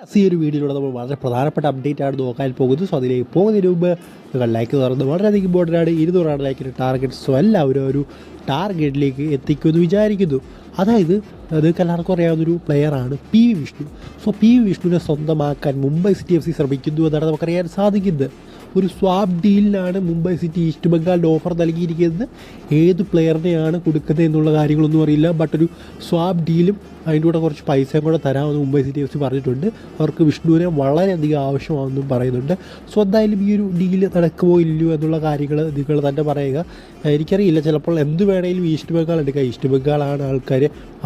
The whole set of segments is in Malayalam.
ഈ ഒരു വീഡിയോയിലൂടെ നമ്മൾ വളരെ പ്രധാനപ്പെട്ട അപ്ഡേറ്റ് ആണ് നോക്കാൻ പോകുന്നത്. സോ അതിലേക്ക് പോകുന്നതിന് മുമ്പ് നിങ്ങൾ ലൈക്ക് തുറന്ന് വളരെയധികം ഇമ്പോർട്ടൻ്റ് ആണ്. 200 ലൈക്കിൻ്റെ ടാർഗറ്റ്. സോ എല്ലാവരും ഒരു ടാർഗറ്റിലേക്ക് എത്തിക്കുമെന്ന് വിചാരിക്കുന്നു. അതായത് നിങ്ങൾക്ക് എല്ലാവർക്കും അറിയാവുന്നൊരു പ്ലെയറാണ് P V Vishnu. So P V വിഷ്ണുവിനെ സ്വന്തമാക്കാൻ മുംബൈ സിറ്റി FC ശ്രമിക്കുന്നു എന്നാണ് നമുക്കറിയാൻ സാധിക്കുന്നത്. ഒരു സ്വാപ്പ് ഡീലിനാണ് മുംബൈ സിറ്റി ഈസ്റ്റ് ബംഗാളിൻ്റെ ഓഫർ നൽകിയിരിക്കുന്നത്. ഏത് പ്ലെയറിനെയാണ് കൊടുക്കുന്നത് എന്നുള്ള കാര്യങ്ങളൊന്നും അറിയില്ല. ബട്ട് ഒരു സ്വാപ്പ് ഡീലും അതിൻ്റെ കൂടെ കുറച്ച് പൈസയും കൂടെ തരാമെന്ന് മുംബൈ സിറ്റി FC പറഞ്ഞിട്ടുണ്ട്. അവർക്ക് വിഷ്ണുവിനെ വളരെയധികം ആവശ്യമാണെന്നും പറയുന്നുണ്ട്. സോ എന്തായാലും ഈ ഒരു ഡീല് നടക്കുമോ ഇല്ലയോ എന്നുള്ള കാര്യങ്ങൾ നിങ്ങൾ തന്നെ പറയുക. എനിക്കറിയില്ല, ചിലപ്പോൾ എന്ത് വേണമെങ്കിലും ഈസ്റ്റ് ബംഗാൾ എടുക്കുക. ഈസ്റ്റ് ബംഗാളാണ് ആൾക്കാർ,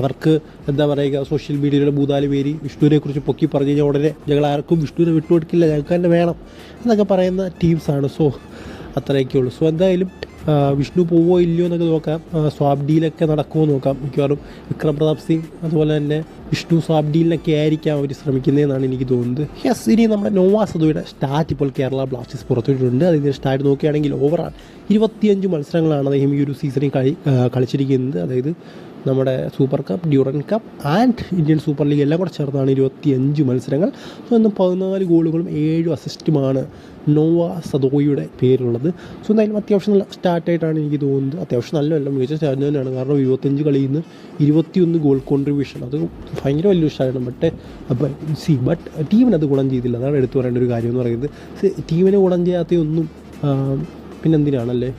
അവർക്ക് എന്താ പറയുക, സോഷ്യൽ മീഡിയയിലെ 3-4 പേര് വിഷ്ണുവിനെക്കുറിച്ച് പൊക്കി പറഞ്ഞു കഴിഞ്ഞാൽ ഉടനെ ഞങ്ങൾ ആർക്കും വിഷ്ണുവിനെ വിട്ടുകൊടുക്കില്ല, ഞങ്ങൾക്ക് തന്നെ വേണം എന്നൊക്കെ പറയുന്ന ടീംസാണ്. സോ അത്രയൊക്കെ ഉള്ളൂ. സോ എന്തായാലും വിഷ്ണു പോവോ ഇല്ലയോ എന്നൊക്കെ നോക്കാം. സ്വാപ്പ് ഡീലൊക്കെ നടക്കുമോ നോക്കാം. മിക്കവാറും വിക്രം പ്രതാപ് സിംഗ് അതുപോലെ തന്നെ വിഷ്ണു സ്വാപ്പ് ഡീലിനൊക്കെ ആയിരിക്കാം അവർ ശ്രമിക്കുന്നതെന്നാണ് എനിക്ക് തോന്നുന്നത്. യെസ്, ഇനി നമ്മുടെ നോവാ സദോയുടെ സ്റ്റാറ്റ് ഇപ്പോൾ കേരള ബ്ലാസ്റ്റേഴ്സ് പുറത്തുവിട്ടിട്ടുണ്ട്. അതിൻ്റെ സ്റ്റാറ്റ് നോക്കുകയാണെങ്കിൽ ഓവറാൾ 25 മത്സരങ്ങളാണ് അദ്ദേഹം ഈ ഒരു സീസണിൽ കളിച്ചിരിക്കുന്നത്. അതായത് നമ്മുടെ super cup, Durand cup and Indian super league എല്ലാം കൂടെ ചേർന്നാണ് 25 മത്സരങ്ങൾ. സോ ഇന്ന് 14 ഗോളുകളും 7 അസിസ്റ്റുമാണ് നോവാ സദോയുടെ പേരുള്ളത്. സോ എന്തായാലും അത്യാവശ്യം നല്ല സ്റ്റാർട്ടായിട്ടാണ് എനിക്ക് തോന്നുന്നത്. അത്യാവശ്യം നല്ലതല്ല, മികച്ച സ്റ്റാർട്ട് തന്നെയാണ്. കാരണം 25 കളിയിൽ നിന്ന് 21 ഗോൾ കോൺട്രിബ്യൂഷൻ, അത് ഭയങ്കര വലിയ സ്റ്റാർട്ടാണ്. ബട്ട് ടീമിനത് ഗുണം ചെയ്തില്ല. അതാണ് എടുത്തു പറയേണ്ട ഒരു കാര്യം എന്ന് പറയുന്നത്. ടീമിന് ഗുണം ചെയ്യാത്തതൊന്നും പിന്നെന്തിനാണല്ലേ.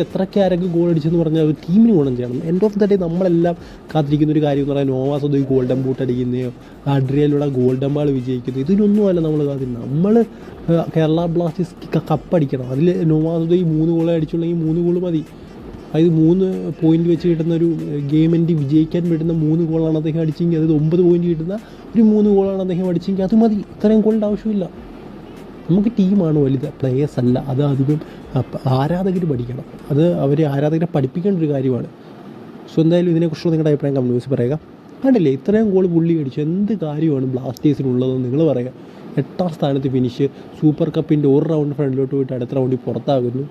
എത്രയ്ക്ക് ആരെങ്കിലും ഗോൾ അടിച്ചെന്ന് പറഞ്ഞാൽ ഒരു ടീമിന് ഗുണം ചെയ്യണം. എൻഡ് ഓഫ് ദ ഡേ നമ്മളെല്ലാം കാത്തിരിക്കുന്ന ഒരു കാര്യം എന്ന് പറഞ്ഞാൽ നോവാ സദോയ് ഗോൾഡൻ ബൂട്ട് അടിക്കുന്നതോ അഡ്രിയയിലൂടെ ഗോൾഡൻ ബാൾ വിജയിക്കുന്നത്, ഇതിനൊന്നുമല്ല നമ്മൾ കാത്തിരുന്നത്. നമ്മൾ കേരള ബ്ലാസ്റ്റേഴ്സ് കപ്പടിക്കണം. അതിൽ നോവാ സദോയ് 3 ഗോളെ അടിച്ചുള്ളെങ്കിൽ 3 ഗോൾ മതി. അതായത് 3 പോയിൻ്റ് വെച്ച് കിട്ടുന്ന ഒരു ഗെയിമിൻ്റെ വിജയിക്കാൻ പറ്റുന്ന 3 ഗോളാണ് അദ്ദേഹം അടിച്ചെങ്കിൽ, അതായത് 9 പോയിൻ്റ് കിട്ടുന്ന ഒരു 3 ഗോളാണ് അദ്ദേഹം അടിച്ചെങ്കിൽ അത് മതി. ഇത്രയും ഗോളിൻ്റെ ആവശ്യമില്ല. നമുക്ക് ടീമാണ് വലുത്, പ്ലേയേഴ്സ് അല്ല. അത് അധികം ആരാധകർ പഠിക്കണം. അത് അവർ ആരാധകരെ പഠിപ്പിക്കേണ്ട ഒരു കാര്യമാണ്. സോ എന്തായാലും ഇതിനെക്കുറിച്ചുള്ള നിങ്ങളുടെ അഭിപ്രായം കമന്റ് ബോക്സിൽ പറയുക. കണ്ടില്ലേ, ഇത്രയും ഗോൾ പുള്ളി അടിച്ചു, എന്ത് കാര്യമാണ് ബ്ലാസ്റ്റേഴ്സിനുള്ളതെന്ന് നിങ്ങൾ പറയുക. 8ാം സ്ഥാനത്ത് ഫിനിഷ്, സൂപ്പർ കപ്പിൻ്റെ ഒരു റൗണ്ട് ഫ്രണ്ടിലോട്ട് പോയിട്ട് അടുത്ത റൗണ്ടിൽ പുറത്താകുന്നു.